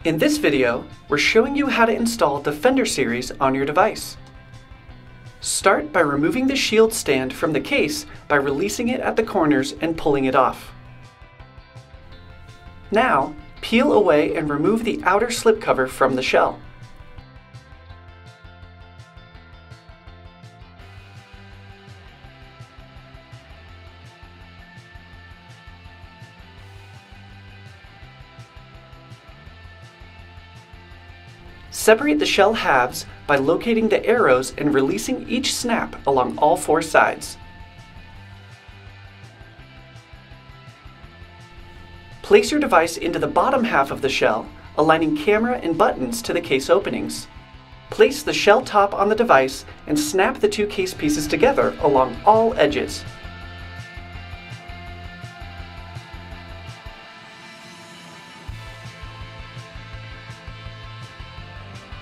In this video, we're showing you how to install Defender series on your device. Start by removing the shield stand from the case by releasing it at the corners and pulling it off. Now, peel away and remove the outer slipcover from the shell. Separate the shell halves by locating the arrows and releasing each snap along all four sides. Place your device into the bottom half of the shell, aligning camera and buttons to the case openings. Place the shell top on the device and snap the two case pieces together along all edges.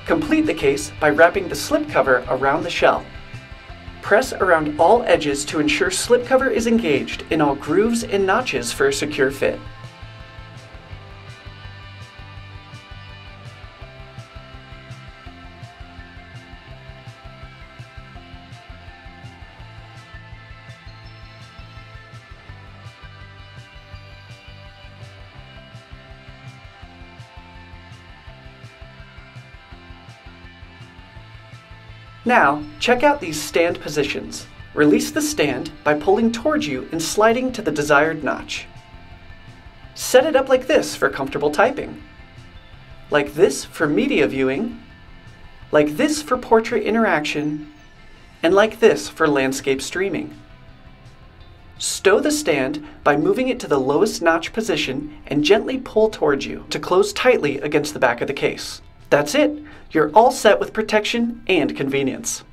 Complete the case by wrapping the slipcover around the shell. Press around all edges to ensure slipcover is engaged in all grooves and notches for a secure fit. Now, check out these stand positions. Release the stand by pulling towards you and sliding to the desired notch. Set it up like this for comfortable typing. Like this for media viewing. Like this for portrait interaction. And like this for landscape streaming. Stow the stand by moving it to the lowest notch position and gently pull towards you to close tightly against the back of the case. That's it! You're all set with protection and convenience.